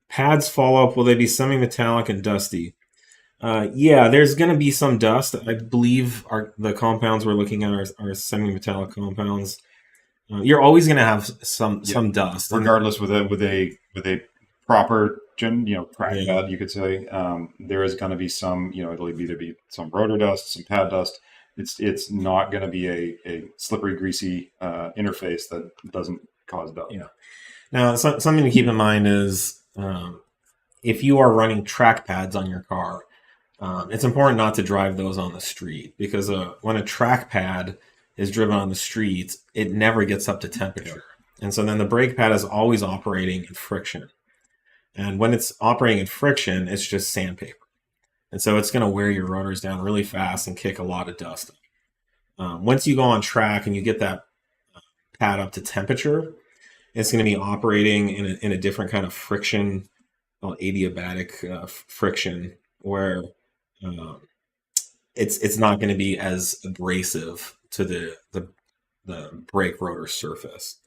Pads follow-up, will they be semi-metallic and dusty? Yeah, there's going to be some dust. I believe the compounds we're looking at are semi-metallic compounds. You're always going to have some dust, regardless with a proper crack pad, you could say. There is going to be some. It'll either be some rotor dust, some pad dust. It's not going to be a slippery, greasy interface that doesn't cause dust. Yeah. Now, something to keep in mind is if you are running track pads on your car, it's important not to drive those on the street because when a track pad is driven on the street, it never gets up to temperature. And so then the brake pad is always operating in friction. And when it's operating in friction, it's just sandpaper. And so it's going to wear your rotors down really fast and kick a lot of dust up. Once you go on track and you get that pad up to temperature. It's going to be operating in a different kind of friction, called adiabatic friction, where it's not going to be as abrasive to the brake rotor surface,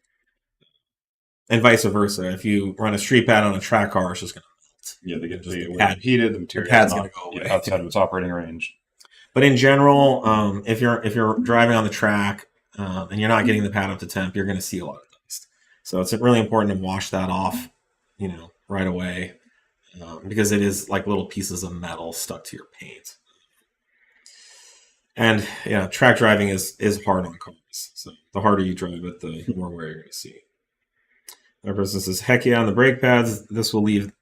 and vice versa. If you run a street pad on a track car, it's just going to they get the pad heated. The material pad's going to go away outside of its operating range. But in general, if you're driving on the track and you're not getting the pad up to temp, you're going to see a lot of dust. So it's really important to wash that off, right away, because it is like little pieces of metal stuck to your paint. And yeah, track driving is hard on cars. So the harder you drive it, the more wear you're going to see. Our person says, "Heck yeah, on the brake pads, this will leave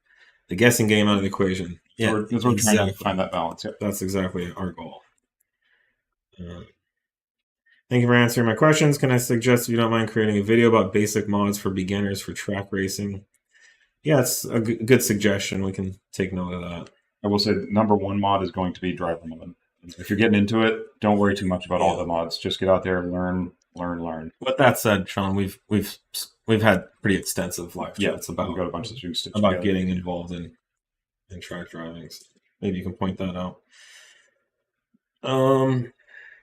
the guessing game out of the equation." Yeah, That's what we're trying to find that balance. Yep. That's exactly our goal. Thank you for answering my questions. Can I suggest, if you don't mind, creating a video about basic mods for beginners for track racing? Yeah, it's a good suggestion. We can take note of that. I will say number one mod is going to be driver mode. If you're getting into it, don't worry too much about all the mods. Just get out there and learn. With that said, Sean, we've had pretty extensive live chats we've got a bunch of things about getting involved in track driving. So maybe you can point that out.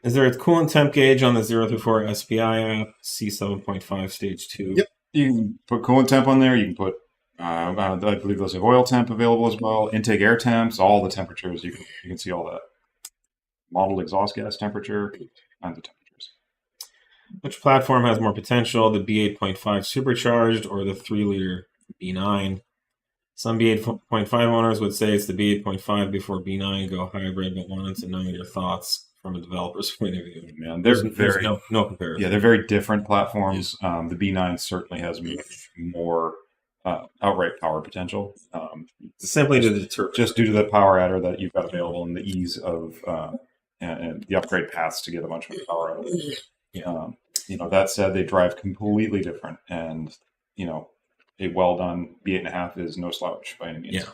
Is there a coolant temp gauge on the 0-4 SPI app, C7.5 stage 2? Yep. You can put coolant temp on there. You can put, I believe those have oil temp available as well, intake air temps, all the temperatures. You can see all that. Modeled exhaust gas temperature, kinds of temperatures. Which platform has more potential, the B8.5 Supercharged or the 3-liter B9? Some B8.5 owners would say it's the B8.5 before B9 go hybrid, but wanted to know your thoughts from a developer's point of view. Man, there's no comparison. Yeah, they're very different platforms. The B9 certainly has much more outright power potential. Simply just due to the power adder that you've got available and the ease of and the upgrade paths to get a bunch more power out of it. That said, they drive completely different, and a well done B8.5 is no slouch by any means. Yeah,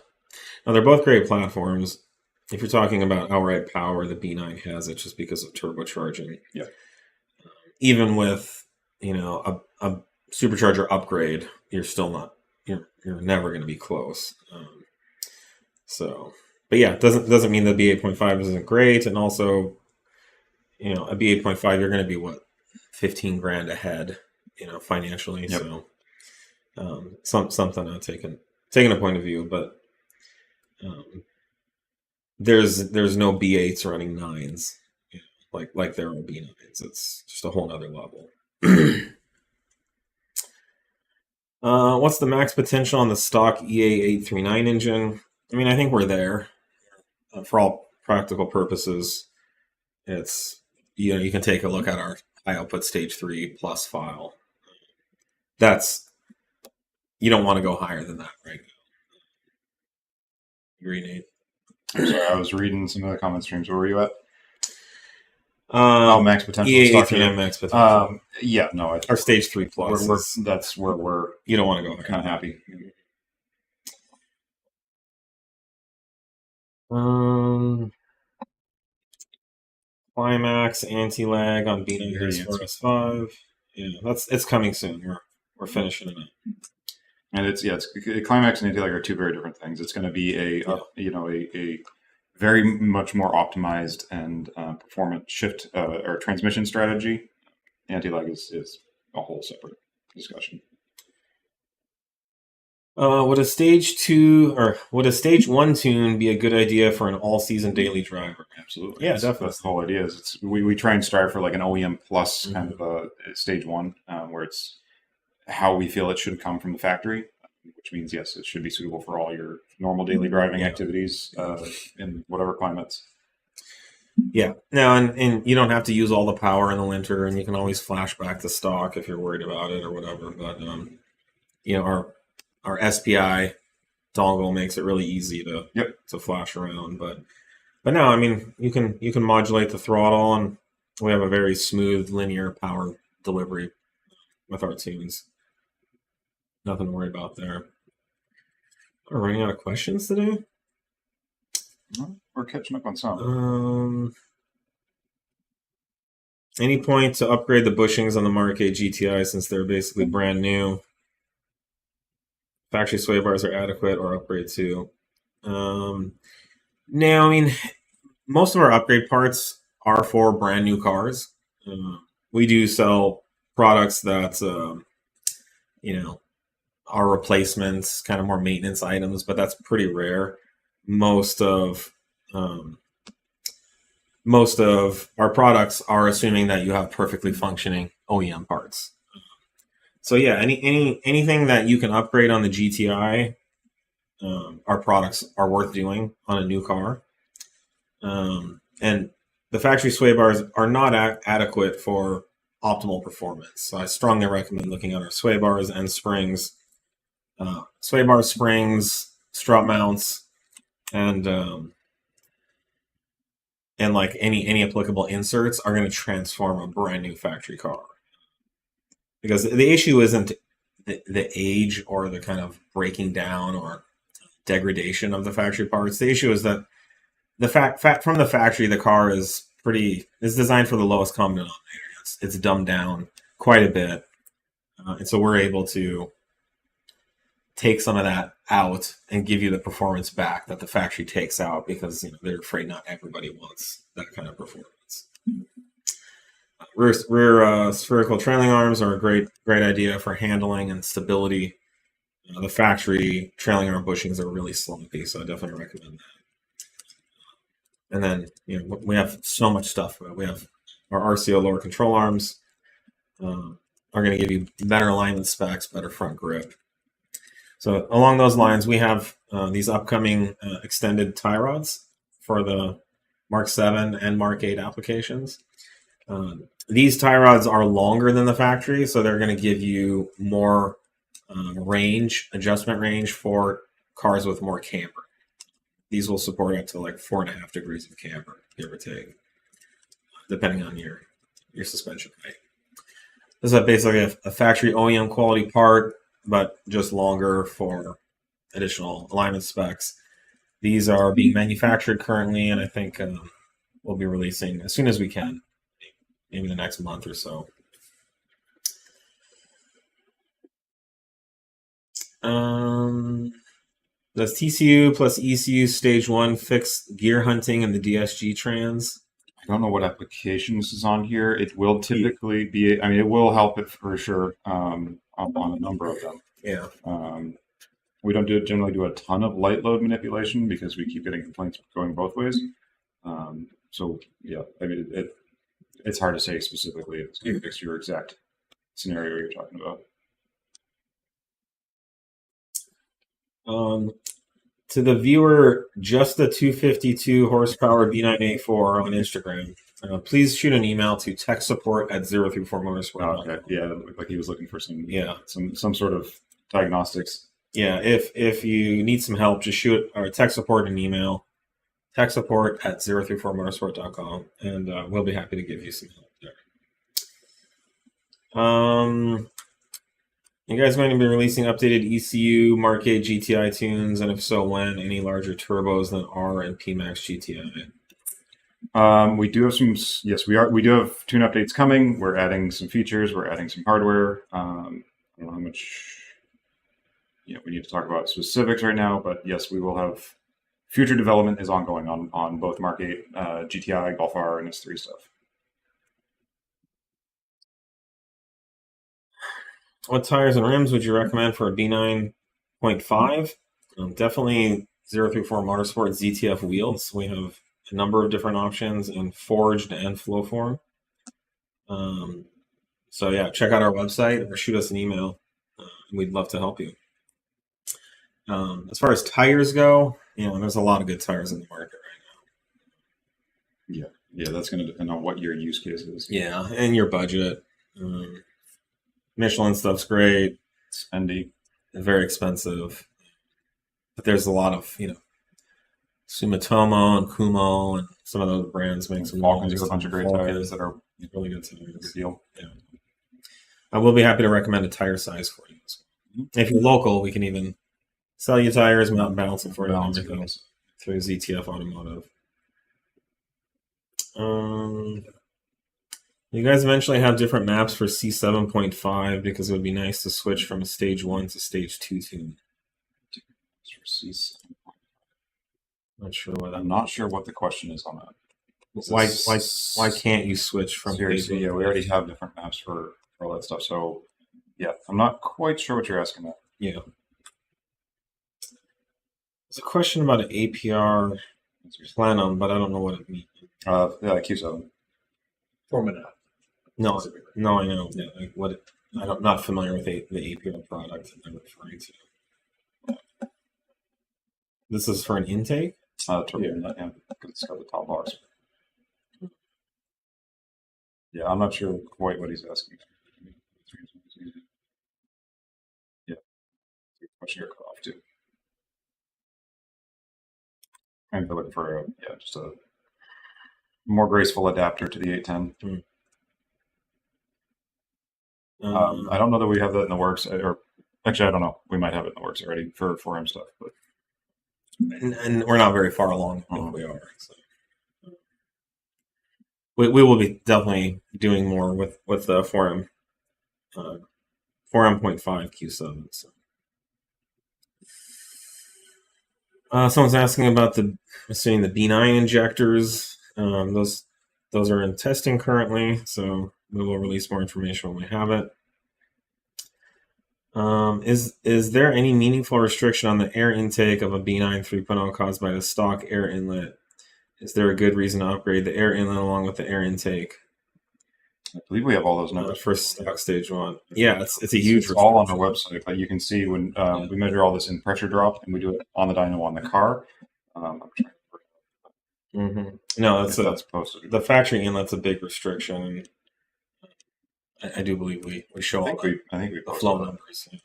now they're both great platforms. If you're talking about outright power, the B9 has it just because of turbocharging. Yeah. Even with a supercharger upgrade, you're still not. You're never going to be close. But yeah, it doesn't mean the B8.5 isn't great, and also, a B8.5 you're going to be what, $15,000 ahead, financially. Yep. So, something I'm taking a point of view, but there's no B8s running 9s, like there are B9s. It's just a whole other level. What's the max potential on the stock EA839 engine? I mean, I think we're there. For all practical purposes, it's you can take a look at our high output stage 3 plus file. You don't want to go higher than that right now. Agree, Nate? I'm sorry, I was reading some of the comment streams. Where were you at? Max potential. EA839 max potential. Yeah, no. Our stage 3 plus. That's where we're. You don't want to go kind of happy. Klimax anti-lag on B9 S4 S5. Yeah, it's coming soon. We're finishing it up. And it's Klimax and antilag are two very different things. It's going to be a very much more optimized and performant shift or transmission strategy. Antilag is a whole separate discussion. Would a stage 1 tune be a good idea for an all-season daily driver? Absolutely. Yeah, definitely. That's the whole idea. We try and strive for like an OEM plus kind of a stage 1, where it's how we feel it should come from the factory, which means, yes, it should be suitable for all your normal daily driving activities in whatever climates. Yeah. Now, and you don't have to use all the power in the winter, and you can always flash back to stock if you're worried about it or whatever. But our SPI dongle makes it really easy to flash around. But no, I mean, you can modulate the throttle, and we have a very smooth linear power delivery with our tunes. Nothing to worry about there. We're running out of questions today. We're catching up on some. Any point to upgrade the bushings on the Mk8 GTI since they're basically brand new? Factory sway bars are adequate or upgrade too? No, I mean, most of our upgrade parts are for brand new cars. We do sell products that, are replacements, kind of more maintenance items, but that's pretty rare. Most of our products are assuming that you have perfectly functioning OEM parts. So yeah, anything that you can upgrade on the GTI, our products are worth doing on a new car. And the factory sway bars are not adequate for optimal performance. So I strongly recommend looking at our sway bars and springs. Sway bar springs, strut mounts, and like any applicable inserts are going to transform a brand new factory car. Because the issue isn't the age or the kind of breaking down or degradation of the factory parts. The issue is that the fact from the factory, the car is designed for the lowest common denominator. It's dumbed down quite a bit, and so we're able to take some of that out and give you the performance back that the factory takes out because they're afraid not everybody wants that kind of performance. Rear spherical trailing arms are a great idea for handling and stability. The factory trailing arm bushings are really slumpy, so I definitely recommend that. And then we have so much stuff. We have our RCO lower control arms are going to give you better alignment specs, better front grip. So along those lines, we have these upcoming extended tie rods for the Mark 7 and Mark 8 applications. These tie rods are longer than the factory, so they're going to give you more adjustment range for cars with more camber. These will support up to like 4.5 degrees of camber, give or take, depending on your suspension height. This is basically a factory OEM quality part, but just longer for additional alignment specs. These are being manufactured currently, and I think we'll be releasing as soon as we can, maybe the next month or so. Does TCU plus ECU stage 1 fix gear hunting and the DSG trans? I don't know what application this is on here. It will typically be, it will help it for sure on a number of them. Yeah. We don't generally do a ton of light load manipulation because we keep getting complaints going both ways. So yeah, it's hard to say specifically. It's going to fix your exact scenario you're talking about. To the viewer, just the 252 horsepower B9 A4 on Instagram. Please shoot an email to tech support at 034motorsport. Oh, okay. Yeah, it looked like he was looking for some sort of diagnostics. Yeah, if you need some help, just shoot our tech support an email, tech support at 034motorsport.com, and we'll be happy to give you some help there. You guys going to be releasing updated ECU Mark 8 GTI tunes, and if so, when? Any larger turbos than R and PMAX GTI? We do have some. Yes, we are. We do have tune updates coming. We're adding some features. We're adding some hardware. I don't know how much. We need to talk about specifics right now, but yes, we will have. Future development is ongoing on both Mark 8 GTI, Golf R, and S3 stuff. What tires and rims would you recommend for a B9.5? Definitely 034 Motorsport ZTF wheels. We have a number of different options in forged and flow form. So yeah, check out our website or shoot us an email. We'd love to help you. As far as tires go, there's a lot of good tires in the market right now. Yeah, that's going to depend on what your use case is. Yeah, and your budget. Michelin stuff's great. Spendy. Very expensive. But there's a lot of, Sumitomo and Kumo and some of those brands make some Falcons have a bunch of great tires that are really good tires. Good deal. Yeah. I will be happy to recommend a tire size for you. If you're local, we can even sell you tires, mount and balance it for you through ZTF Automotive. You guys eventually have different maps for C7.5 because it would be nice to switch from a stage 1 to stage 2 tune. Not sure what I'm not sure what the question is on that. Why can't you switch from Seriously, yeah, we already have different maps for all that stuff. So, yeah, I'm not quite sure what you're asking about. Yeah. There's a question about an APR plenum, but I don't know what it means. Yeah, Q7. Format. No, I know. Yeah, like I'm not familiar with the APR product that I'm referring to. This is for an intake? Turbo inlet, yeah, because it's got the top box. Yeah, I'm not sure quite what he's asking. Yeah, question your cutoff too. I'm looking for just a more graceful adapter to the 810. I don't know that we have that in the works, or actually, I don't know. We might have it in the works already for 4M stuff, but and we're not very far along if we are. So. We will be definitely doing more with the 4M 4M.5 Q7. So. Someone's asking about the B9 injectors. Those are in testing currently, so we will release more information when we have it. Is there any meaningful restriction on the air intake of a B9 3.0 caused by the stock air inlet? Is there a good reason to upgrade the air inlet along with the air intake? I believe we have all those numbers for stock stage 1. Yeah, it's a huge. It's all on our website, but you can see when we measure all this in pressure drop, and we do it on the dyno on the car. I'm trying to No, that's posted. The factory inlet's a big restriction. I do believe we show I think we the flow numbers. Yeah.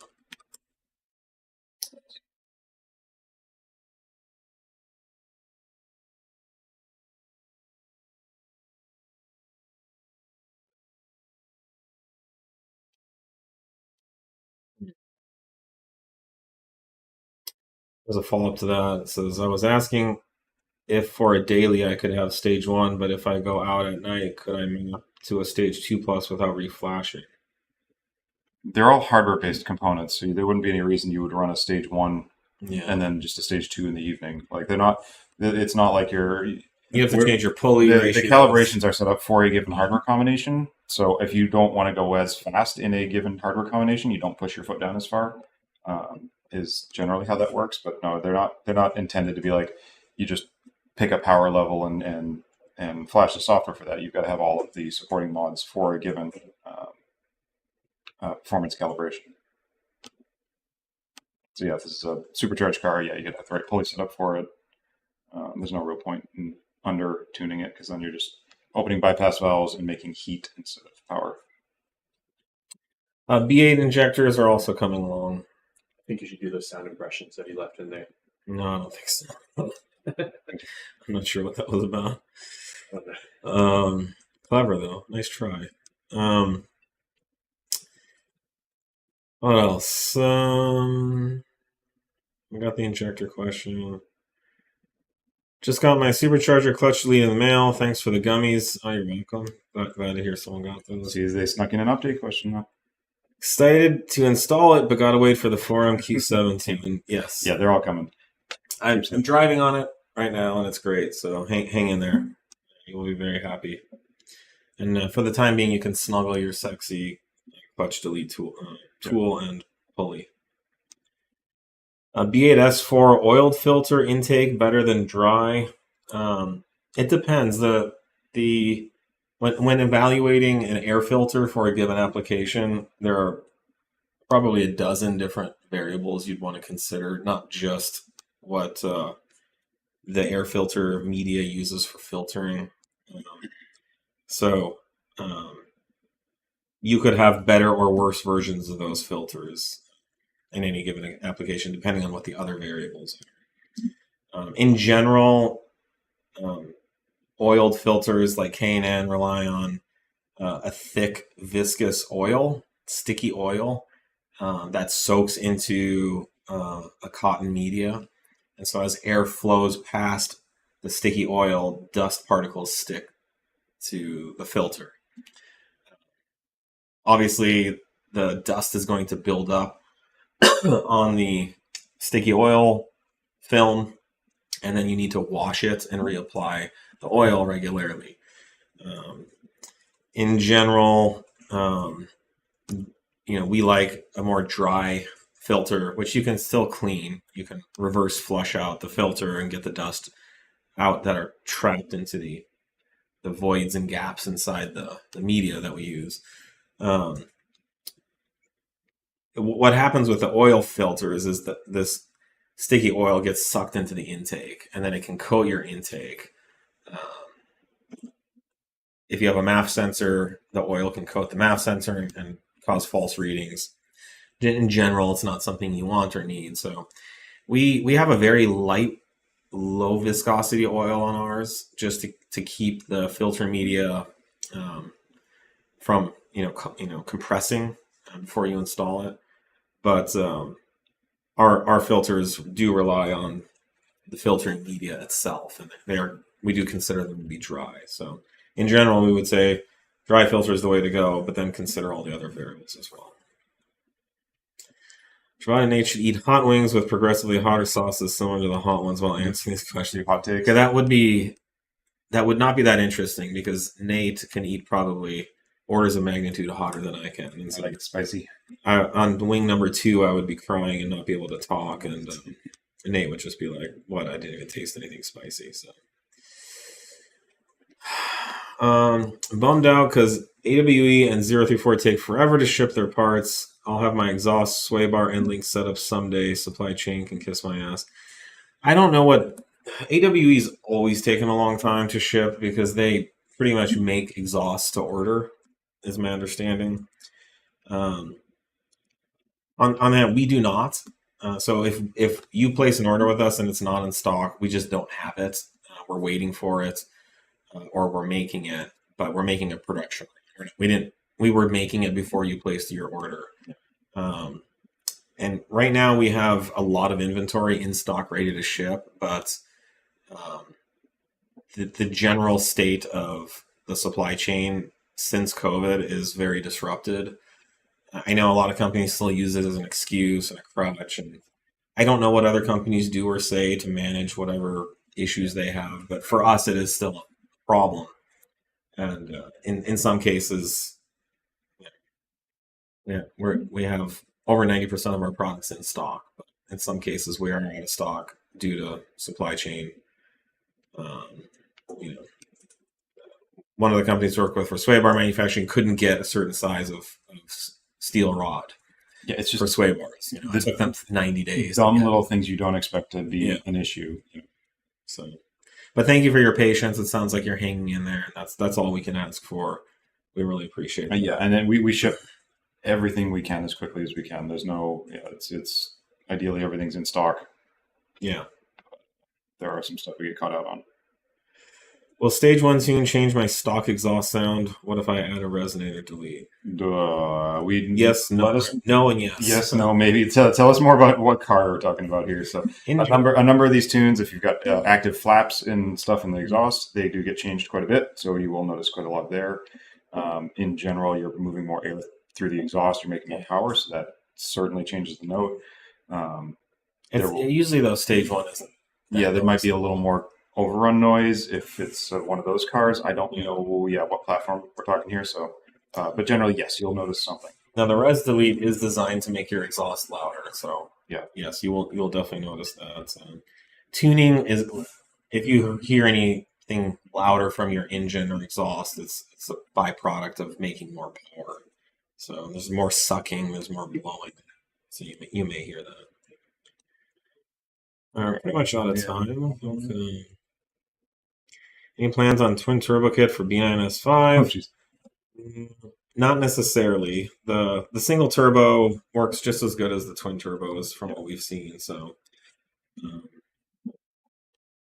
There's a follow-up to that. It says, I was asking if for a daily I could have stage 1, but if I go out at night, could I map to a stage 2 plus without reflashing? They're all hardware-based components, so there wouldn't be any reason you would run a stage 1 and then just a stage 2 in the evening. Like they're not. It's not like you have to change your pulley ratio. The calibrations are set up for a given hardware combination. So if you don't want to go as fast in a given hardware combination, you don't push your foot down as far. Is generally how that works. But no, they're not intended to be like you just pick a power level and flash the software for that. You've got to have all of the supporting mods for a given performance calibration. So yeah, if this is a supercharged car, yeah, you have the right pulley set up for it. There's no real point in under tuning it because then you're just opening bypass valves and making heat instead of power. B8 injectors are also coming along. I think you should do those sound impressions that he left in there. No, I don't think so. I'm not sure what that was about. Clever though. Nice try. What else? I got the injector question. Just got my supercharger clutch lead in the mail. Thanks for the gummies. Oh, you're welcome. Glad to hear someone got those. See, they snuck in an update question now. Excited to install it, but gotta wait for the 4M Q17. Yes. Yeah, they're all coming. I'm driving on it right now, and it's great. So hang in there. You will be very happy. And for the time being, you can snuggle your sexy clutch delete tool and pulley. B8 S4 oiled filter intake better than dry. It depends. When evaluating an air filter for a given application, there are probably a dozen different variables you'd want to consider, not just what the air filter media uses for filtering. You could have better or worse versions of those filters in any given application, depending on what the other variables are. In general, oiled filters like K&N rely on a thick, viscous oil, sticky oil, that soaks into a cotton media. And so as air flows past the sticky oil, dust particles stick to the filter. obviously, the dust is going to build up on the sticky oil film, and then you need to wash it and reapply the oil regularly. In general, we like a more dry filter, which you can still clean. You can reverse flush out the filter and get the dust out that are trapped into the voids and gaps inside the media that we use. What happens with the oil filters is that this sticky oil gets sucked into the intake, and then it can coat your intake. If you have a MAF sensor, the oil can coat the MAF sensor and cause false readings. In general, it's not something you want or need. So we have a very light, low viscosity oil on ours, just to keep the filter media from compressing before you install it. But our filters do rely on the filtering media itself, and we do consider them to be dry. So in general, we would say dry filter is the way to go, but then consider all the other variables as well. Dry Nate should eat hot wings with progressively hotter sauces similar to the hot ones while answering this question. Hot take. Okay, that would not be that interesting, because Nate can eat probably orders of magnitude hotter than I can. And I like it spicy. On wing number 2, I would be crying and not be able to talk, and Nate would just be like, "What? I didn't even taste anything spicy." So, bummed out because AWE and 034 take forever to ship their parts. I'll have my exhaust sway bar end link set up someday. Supply chain can kiss my ass. I don't know what AWE's always taken a long time to ship because they pretty much make exhausts to order, is my understanding. On that, we do not. So if you place an order with us and it's not in stock, we just don't have it. We're waiting for it, or we're making it, but we're making a production. We were making it before you placed your order. And right now we have a lot of inventory in stock ready to ship, but the general state of the supply chain since COVID is very disrupted. I know a lot of companies still use it as an excuse and a crutch, and I don't know what other companies do or say to manage whatever issues they have, but for us it is still a problem. And in some cases, we have over 90% of our products in stock, but in some cases we are out of stock due to supply chain. One of the companies we work with for sway bar manufacturing couldn't get a certain size of steel rod. Yeah, it's just for sway bars. It took them 90 days. Dumb little things you don't expect to be an issue. So, but thank you for your patience. It sounds like you're hanging in there, and that's all we can ask for. We really appreciate it. Yeah, and then we ship everything we can as quickly as we can. There's no, it's ideally everything's in stock. Yeah, there are some stuff we get caught out on. Will stage 1 tune change my stock exhaust sound? What if I add a resonator delete? Yes, no, no, and yes. Yes, no, maybe. Tell us more about what car we're talking about here. So a number of these tunes, if you've got active flaps and stuff in the exhaust, they do get changed quite a bit. So you will notice quite a lot there. In general, you're moving more air through the exhaust. You're making more power, so that certainly changes the note. Usually, though, stage 1 isn't. Yeah, there might be a little more overrun noise if it's one of those cars. I don't know what platform we're talking here, so but generally yes, you'll notice something. Now the res delete is designed to make your exhaust louder, so yeah, yes, you'll definitely notice that. Tuning is, if you hear anything louder from your engine or exhaust, it's a byproduct of making more power. So there's more sucking, there's more blowing, so you may hear that. All right, pretty much out of time. Okay. Any plans on twin turbo kit for B9 S5? Not necessarily. The single turbo works just as good as the twin turbos from what we've seen. So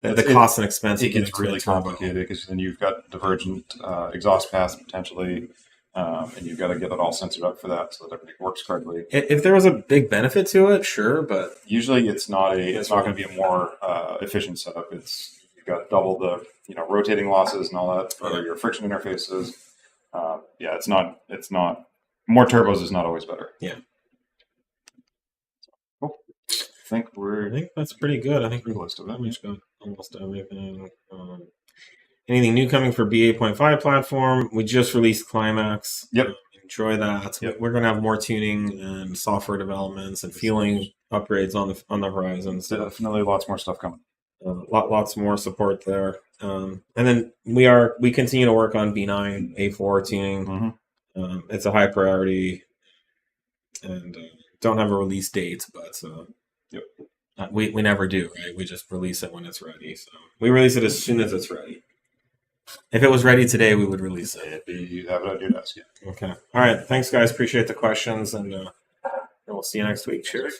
the cost and expense it gets really complicated because then you've got divergent exhaust paths potentially, and you've got to get it all censored up for that so that everything works correctly. If there was a big benefit to it, sure, but usually it's not going to be a more efficient setup. You've got double the rotating losses and all that for your friction interfaces. It's not more turbos is not always better. Yeah. Cool. I think I think that's pretty good. I think we've Most of it, pretty much got almost everything. Anything new coming for B8.5 platform? We just released Klimax. Yep. Enjoy that. Yep. We're going to have more tuning and software developments and fueling upgrades on the horizon. So definitely lots more stuff coming. lots more support there. And then we continue to work on B9 A4 tuning. Mm-hmm. It's a high priority, and don't have a release date, but Yep. we never do, right? We just release it when it's ready. So we release it as soon as it's ready. If it was ready today, we would release it. You have it on your desk. Yeah. Okay. All right. Thanks, guys. Appreciate the questions, and we'll see you next week. Cheers.